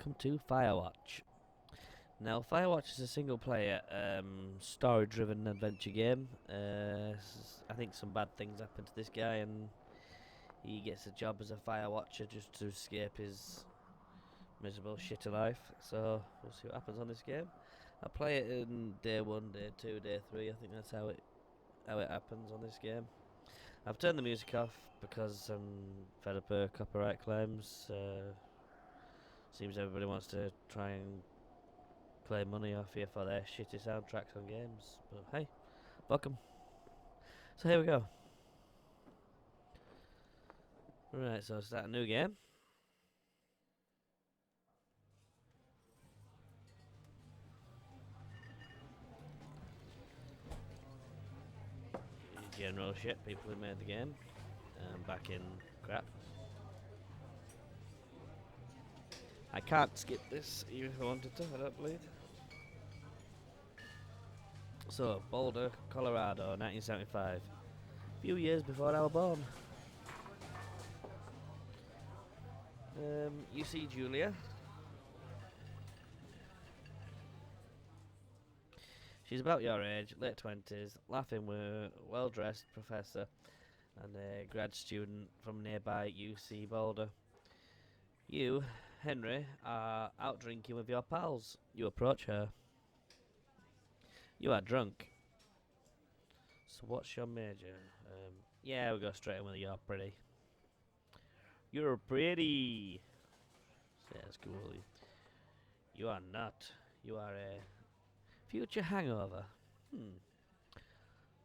welcome to FireWatch. Now, FireWatch is a single-player, story-driven adventure game. I think some bad things happen to this guy, and he gets a job as a firewatcher just to escape his miserable, shitty life. So we'll see what happens on this game. I play it in day 1, day 2, day 3. I think that's how it happens on this game. I've turned the music off because I'm fed up of copyright claims. Seems everybody wants to try and claim money off you for their shitty soundtracks on games. But hey, welcome. So here we go. Right, so start a new game. General shit, people who made the game. Back in crap. I can't skip this even if I wanted to, I don't believe. So, Boulder, Colorado, 1975. A few years before I was born. You see Julia. She's about your age, late 20s, laughing with a well-dressed professor and a grad student from nearby UC Boulder. You, Henry, are out drinking with your pals. You approach her. You are drunk. So what's your major? Yeah, we'll go straight in with you're pretty. You're pretty, says coolly. You are not. You are a future hangover.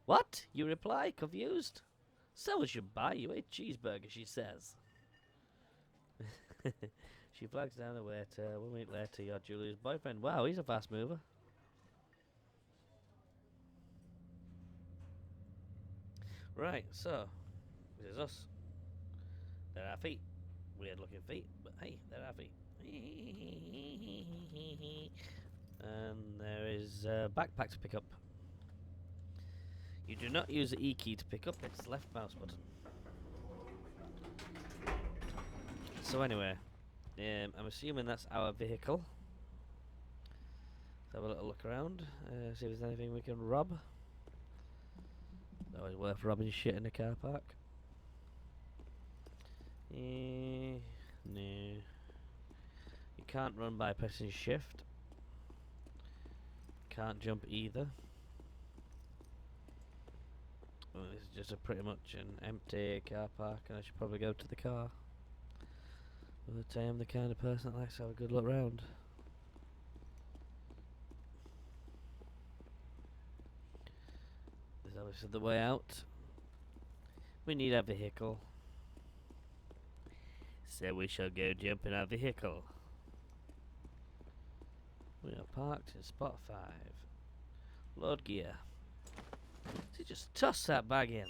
What? You reply, confused. Someone should buy you a cheeseburger, she says. She flags down the waiter. 1 week later, you're Julia's boyfriend. Wow, he's a fast mover. Right, so, this is us. There are feet. Weird looking feet, but hey, there are feet. And there is a backpack to pick up. You do not use the E key to pick up, it's left mouse button. So anyway, I'm assuming that's our vehicle. Let's have a little look around, see if there's anything we can rob. It's always worth robbing shit in the car park. No. You can't run by pressing shift. Can't jump either. Well, this is just a pretty much an empty car park, and I should probably go to the car. But I am the kind of person that likes to have a good look round. There's obviously the way out. We need a vehicle. So we shall go jump in our vehicle. We are parked in spot 5. Load gear. So just toss that bag in.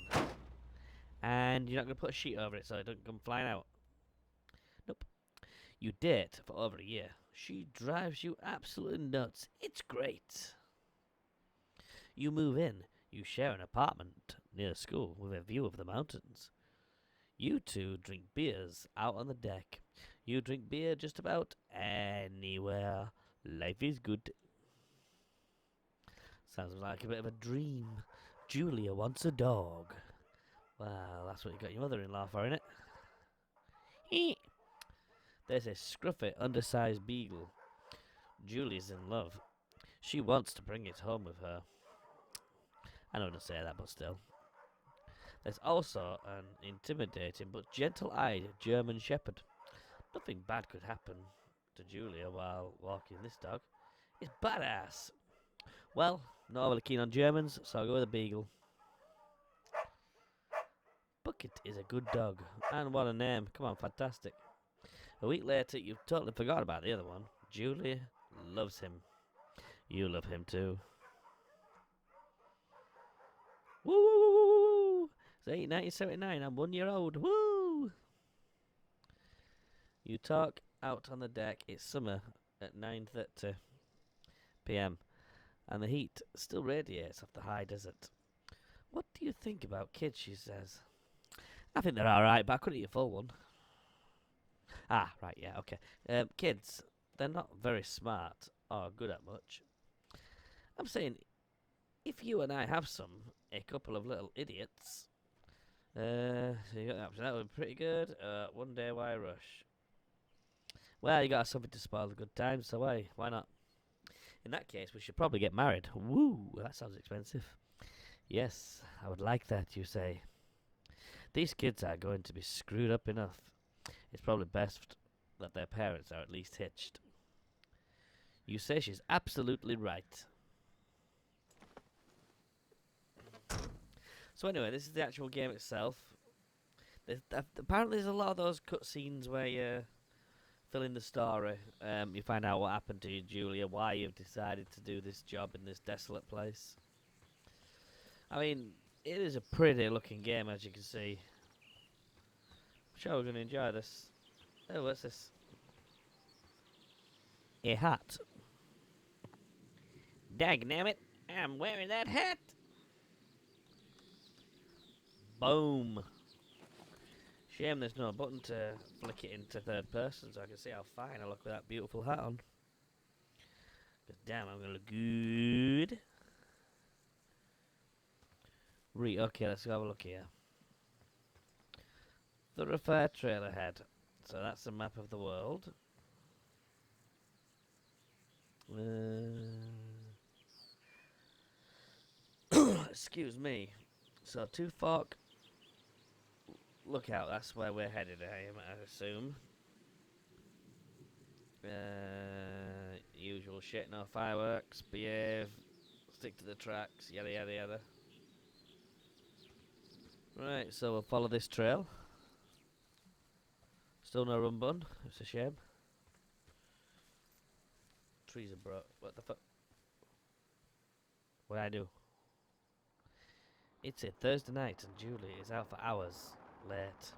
And you're not going to put a sheet over it so it doesn't come flying out. Nope. You date for over a year. She drives you absolutely nuts. It's great. You move in. You share an apartment near school with a view of the mountains. You two drink beers out on the deck. You drink beer just about anywhere. Life is good. Sounds like a bit of a dream. Julia wants a dog. Well, that's what you got your mother-in-law for, innit? There's a scruffy, undersized beagle. Julie's in love. She wants to bring it home with her. I don't want to say that, but still. There's also an intimidating but gentle-eyed German Shepherd. Nothing bad could happen to Julia while walking this dog. It's badass. Well, not really keen on Germans, so I'll go with a beagle. Bucket is a good dog. And what a name. Come on, fantastic. A week later, you've totally forgot about the other one. Julia loves him. You love him too. Woo, woo, woo, woo, woo. It's 1979. I'm 1 year old. Woo! You talk out on the deck. It's summer at 9:30 p.m. and the heat still radiates off the high desert. What do you think about kids, she says. I think they're alright, but I couldn't eat a full one. Ah, right, yeah, okay. Kids, they're not very smart or good at much. I'm saying, if you and I have a couple of little idiots, so you got the option. That would be pretty good. One day, why rush? Well, you got something to spoil the good time, so why not? In that case, we should probably get married. Woo, that sounds expensive. Yes, I would like that, you say. These kids are going to be screwed up enough. It's probably best that their parents are at least hitched. You say she's absolutely right. So anyway, this is the actual game itself. Apparently there's a lot of those cutscenes where you fill in the story. You find out what happened to you, Julia, why you've decided to do this job in this desolate place. I mean, it is a pretty looking game, as you can see. I'm sure we're going to enjoy this. Oh, what's this? A hat. Dagnammit, I'm wearing that hat. Boom. Shame there's no button to flick it into third person so I can see how fine I look with that beautiful hat on. Because damn, I'm going to look good. Okay, let's go have a look here. Thoroughfare trail ahead. So that's the map of the world. Excuse me. So, Two Fork Lookout, that's where we're headed, I assume. Usual shit, no fireworks, behave, stick to the tracks, yada yada yada. Right, so we'll follow this trail. Still no run button, it's a shame. Trees are broke, what the fuck? What I do? It's a Thursday night and Julie is out for hours, late.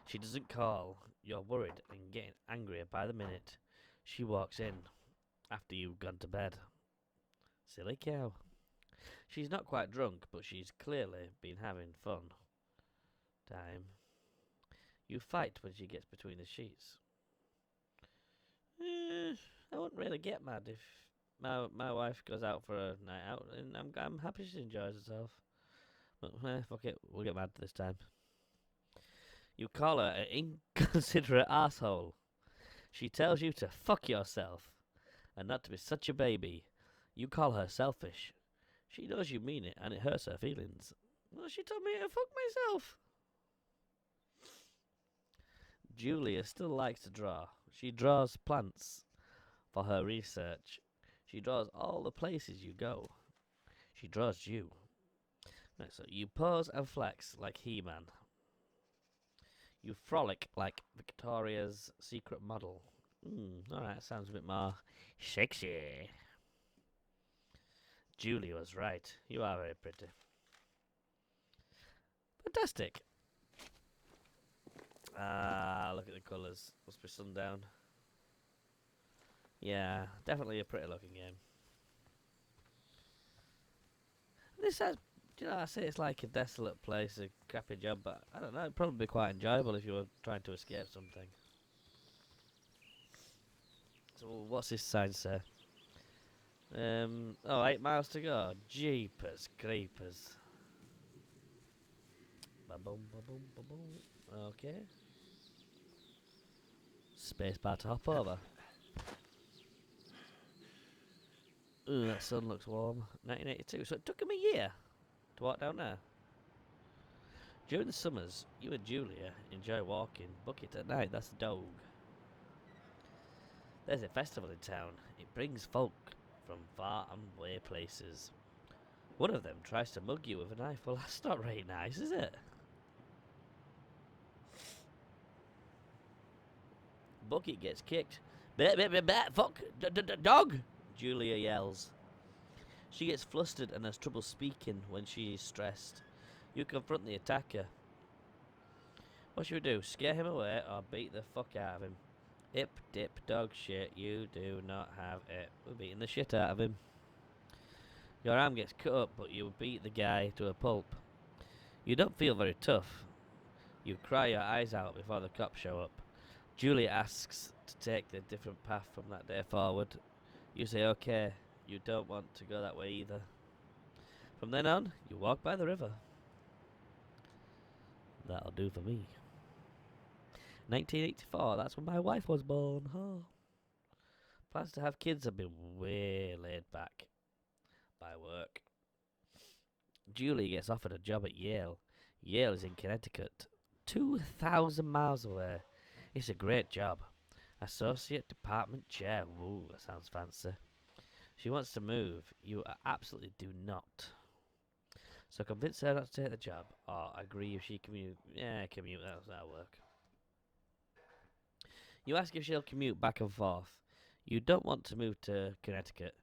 She doesn't call, you're worried and getting angrier by the minute. She walks in, after you've gone to bed. Silly cow. She's not quite drunk, but she's clearly been having fun. Time. You fight when she gets between the sheets. I wouldn't really get mad if my wife goes out for a night out, and I'm happy she enjoys herself. But fuck it, we'll get mad this time. You call her an inconsiderate asshole. She tells you to fuck yourself and not to be such a baby. You call her selfish. She knows you mean it and it hurts her feelings. Well, she told me to fuck myself. Julia still likes to draw. She draws plants for her research. She draws all the places you go. She draws you. Right, so you pose and flex like He-Man. You frolic like Victoria's Secret model. Alright, sounds a bit more sexy. Julie was right. You are very pretty. Fantastic. Look at the colours. Must be sundown. Yeah, definitely a pretty looking game. This has, I say it's like a desolate place, a crappy job, but I don't know, it'd probably be quite enjoyable if you were trying to escape something. So what's this sign say? 8 miles to go. Jeepers creepers. Ba-boom, ba-boom, ba-boom. Okay. Spacebar to hop over. Ooh, that sun looks warm. 1982. So it took him a year to walk down there. During the summers, you and Julia enjoy walking Bucket at night. That's the dog. There's a festival in town. It brings folk from far and away places. One of them tries to mug you with a knife. Well, that's not very nice, is it? Bucket gets kicked. Fuck! Dog! Julia yells. She gets flustered and has trouble speaking when she is stressed. You confront the attacker. What should we do? Scare him away or beat the fuck out of him? Hip, dip, dog shit. You do not have it. We're beating the shit out of him. Your arm gets cut up, but you beat the guy to a pulp. You don't feel very tough. You cry your eyes out before the cops show up. Julia asks to take the different path from that day forward. You say, okay, you don't want to go that way either. From then on, you walk by the river. That'll do for me. 1984, that's when my wife was born. Huh. Plans to have kids have been way laid back by work. Julie gets offered a job at Yale. Yale is in Connecticut, 2,000 miles away. It's a great job. Associate Department Chair. Ooh, that sounds fancy. She wants to move. You absolutely do not. So convince her not to take the job, or agree if she commute. Yeah, commute, that'll work. You ask if she'll commute back and forth. You don't want to move to Connecticut.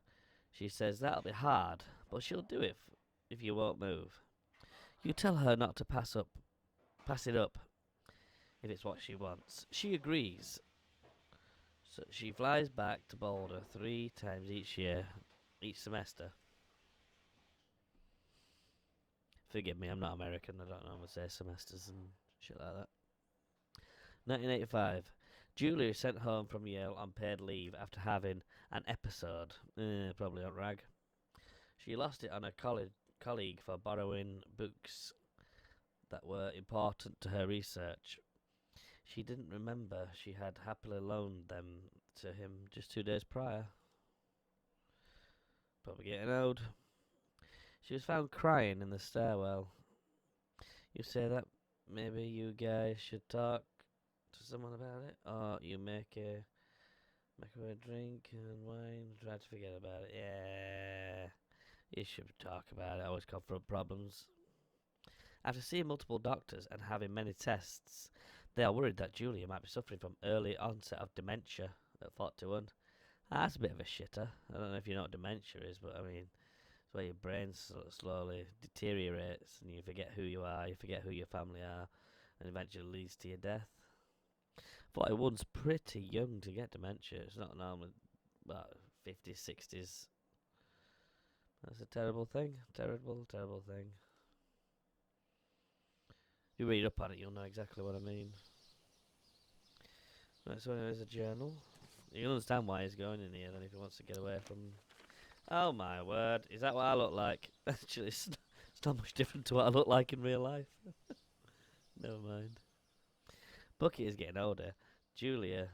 She says that'll be hard, but she'll do it if you won't move. You tell her not to pass it up, if it's what she wants. She agrees. So she flies back to Boulder 3 times each semester. Forgive me, I'm not American. I don't know how to say semesters and shit like that. 1985. Julia is sent home from Yale on paid leave after having an episode. Probably on rag. She lost it on a colleague for borrowing books that were important to her research. She didn't remember she had happily loaned them to him just 2 days prior. Probably getting old. She was found crying in the stairwell. You say that maybe you guys should talk to someone about it, or you make her a drink and wine, try to forget about it. Yeah, you should talk about it. Always confront problems. After seeing multiple doctors and having many tests, they are worried that Julia might be suffering from early onset of dementia at 41. That's a bit of a shitter. I don't know if you know what dementia is, but I mean, it's where your brain slowly deteriorates and you forget who you are, you forget who your family are, and eventually leads to your death. 41's pretty young to get dementia. It's not normal, about 50s, 60s. That's a terrible thing. Terrible, terrible thing. If you read up on it, you'll know exactly what I mean. Right, so there's a journal. You can understand why he's going in here then if he wants to get away from... Oh my word, is that what I look like? Actually, it's not much different to what I look like in real life. Never mind. Bucky is getting older. Julia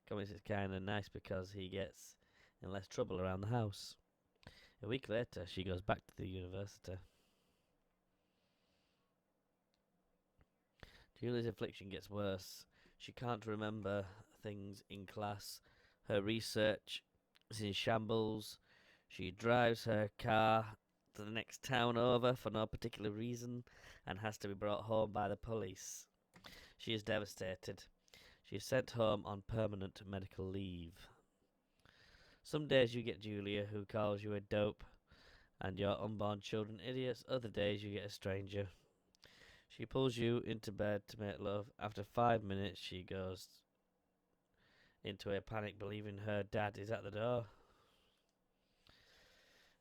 comments it's kind of nice because he gets in less trouble around the house. A week later, she goes back to the university. Julia's affliction gets worse. She can't remember things in class. Her research is in shambles. She drives her car to the next town over for no particular reason and has to be brought home by the police. She is devastated. She is sent home on permanent medical leave. Some days you get Julia, who calls you a dope and your unborn children idiots. Other days you get a stranger. She pulls you into bed to make love. After 5 minutes, she goes into a panic, believing her dad is at the door.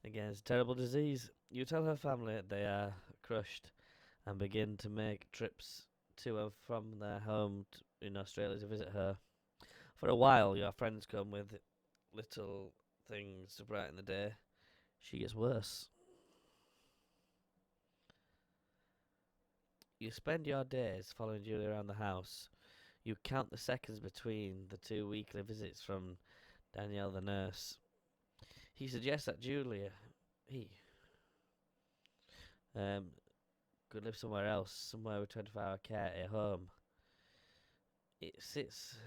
Again, it's a terrible disease. You tell her family they are crushed and begin to make trips to and from their home in Australia to visit her. For a while, your friends come with little things to brighten the day. She gets worse. You spend your days following Julia around the house. You count the seconds between the 2 weekly visits from Danielle the nurse. He suggests that Julia, could live somewhere else, somewhere with 24-hour care at home. It sits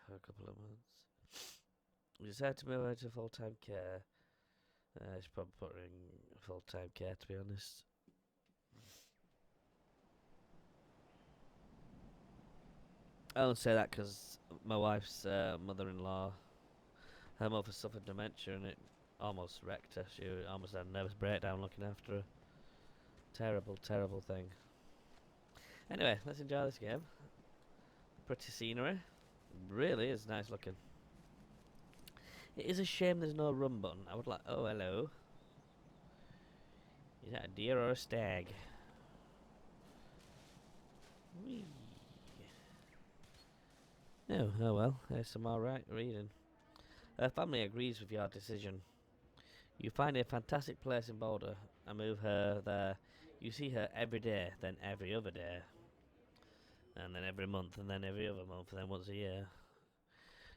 for a couple of months. We decided to move her to full-time care. I should probably put her in full-time care, to be honest. I don't say that because my wife's mother-in-law, her mother suffered dementia and it almost wrecked her. She almost had a nervous breakdown looking after her. Terrible, terrible thing. Anyway, let's enjoy this game. Pretty scenery. Really is nice looking. It is a shame there's no run button. I would like... Oh, hello. Is that a deer or a stag? Whee. Oh well, there's some alright reading. Her family agrees with your decision. You find a fantastic place in Boulder and move her there. You see her every day, then every other day, and then every month, and then every other month, and then once a year.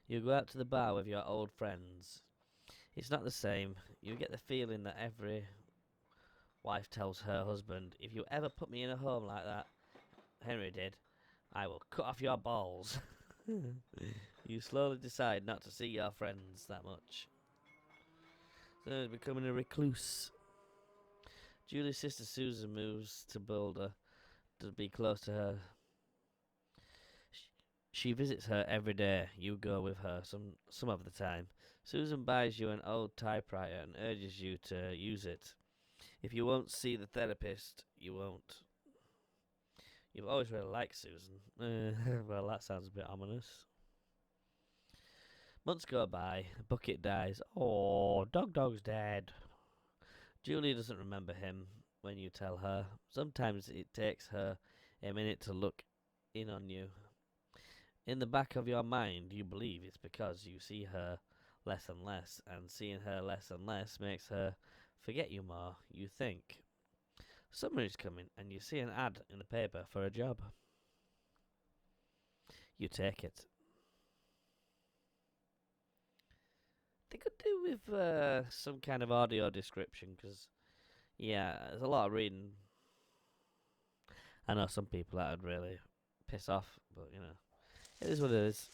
You go out to the bar with your old friends. It's not the same. You get the feeling that every wife tells her husband, if you ever put me in a home like that, Henry did, I will cut off your balls. You slowly decide not to see your friends that much. So becoming a recluse. Julie's sister Susan moves to Boulder to be close to her. She visits her every day. You go with her some of the time. Susan buys you an old typewriter and urges you to use it. If you won't see the therapist, you won't. You've always really liked Susan. Well, that sounds a bit ominous. Months go by. Bucket dies. Oh, Dog's dead. Julie doesn't remember him when you tell her. Sometimes it takes her a minute to look in on you. In the back of your mind, you believe it's because you see her less and less, and seeing her less and less makes her forget you more. You think. Summer is coming, and you see an ad in the paper for a job. You take it. They could do with some kind of audio description, because, yeah, there's a lot of reading. I know some people that would really piss off, but, you know, it is what it is.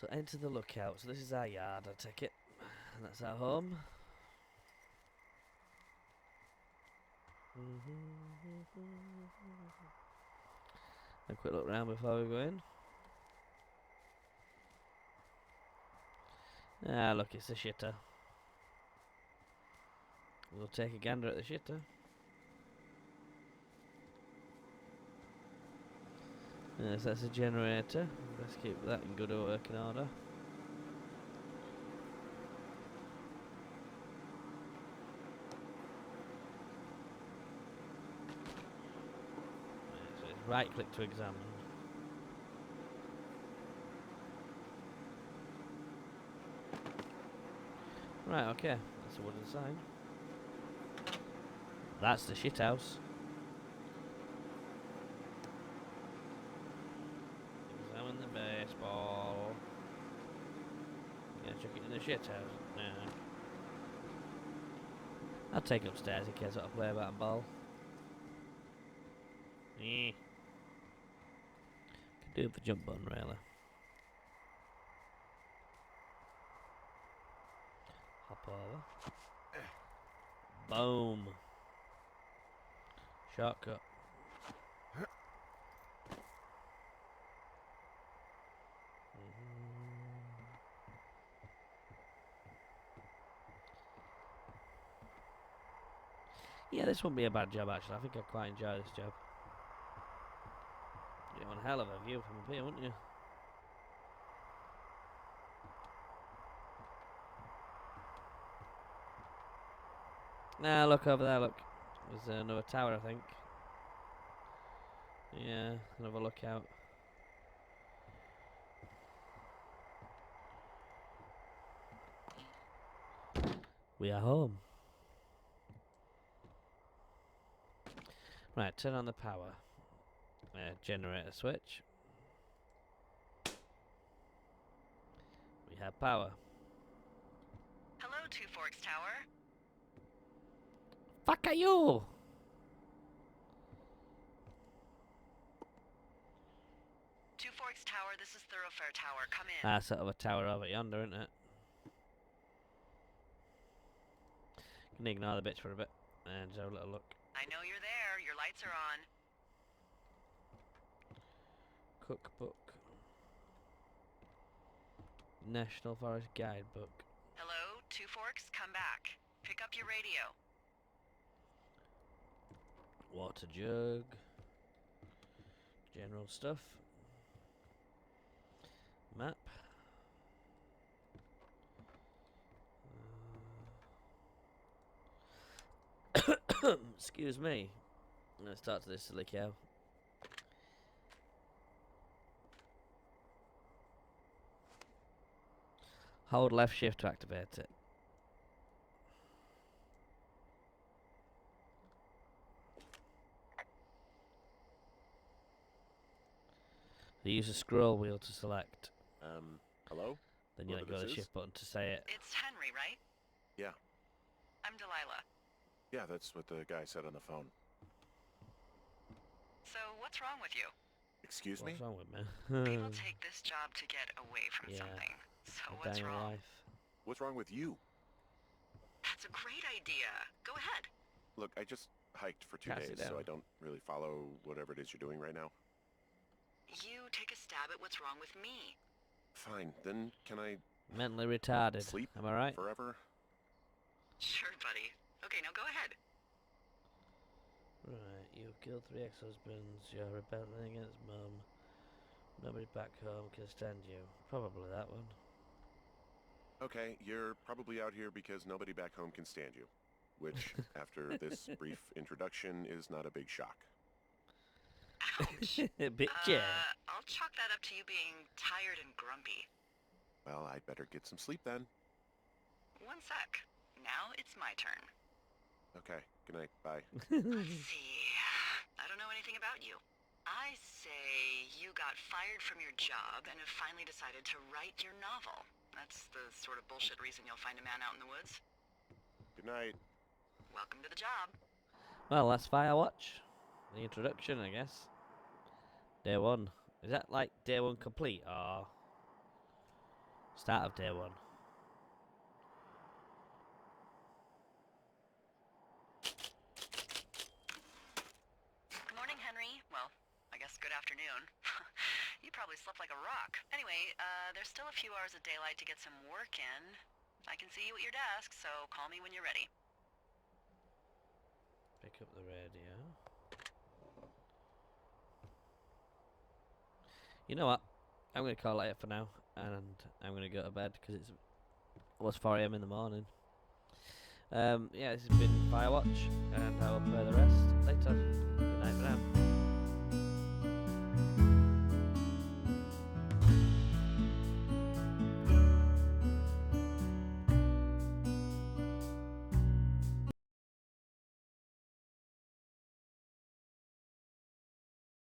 So enter the lookout. So this is our yard, I take it. And that's our home. A quick look round before we go in. Ah, look, it's the shitter. We'll take a gander at the shitter. Yes, that's a generator. Let's keep that in good working order. So it's right click to examine. Right, okay. That's a wooden sign. That's the shit house. Examine the baseball. Yeah, chuck it in the shit house. Yeah. I'll take it upstairs in case I'll play about a ball. Could do with the jump button, really. Hop over. Boom. Shortcut. Yeah, this wouldn't be a bad job, actually. I think I'd quite enjoy this job. You'd have a hell of a view from up here, wouldn't you? Nah, look over there, look. There's another tower, I think. Yeah, another lookout. We are home. Right, turn on the power. Generator switch. We have power. Hello, Two Forks Tower. Fuck are you? Two Forks Tower, this is Thoroughfare Tower. Come in. Ah, sort of a tower over yonder, isn't it? Can ignore the bitch for a bit and just have a little look. I know you're there. Your lights are on. Cookbook. National Forest Guidebook. Hello, Two Forks, come back. Pick up your radio. Water jug. General stuff. Map. Excuse me. Let's start to this silly cow. Hold left shift to activate it. You use a scroll wheel to select. Hello? Then you let go of the Whoever this is? shift button to say it. It's Henry, right? Yeah. I'm Delilah. Yeah, that's what the guy said on the phone. So, what's wrong with you? Excuse me? What's wrong with me? People take this job to get away from Yeah. something. So, A what's dying wrong? wife. What's wrong with you? That's a great idea. Go ahead. Look, I just hiked for 2 Pass it days, so down. I don't really follow whatever it is you're doing right now. You take a stab at what's wrong with me. Fine, then can I Mentally retarded. sleep Am I right? forever? Sure, buddy. Okay, now go ahead. Right, you've killed 3 ex-husbands, you're rebelling against Mum. Nobody back home can stand you. Probably that one. Okay, you're probably out here because nobody back home can stand you. Which, after this brief introduction, is not a big shock. Ouch. Bitch, yeah. I'll chalk that up to you being tired and grumpy. Well, I'd better get some sleep then. One sec. Now it's my turn. Okay, good night, bye. Let's see. I don't know anything about you. I say you got fired from your job and have finally decided to write your novel. That's the sort of bullshit reason you'll find a man out in the woods. Good night. Welcome to the job. Well, that's FireWatch. The introduction, I guess. Day 1. Is that like day 1 complete or start of day 1? Good morning, Henry. Well, I guess good afternoon. You probably slept like a rock. Anyway, there's still a few hours of daylight to get some work in. I can see you at your desk, so call me when you're ready. Pick up the radio. You know what? I'm going to call it for now, and I'm going to go to bed because it's almost 4 AM in the morning. Yeah, this has been FireWatch, and I'll play the rest later. Good night for now.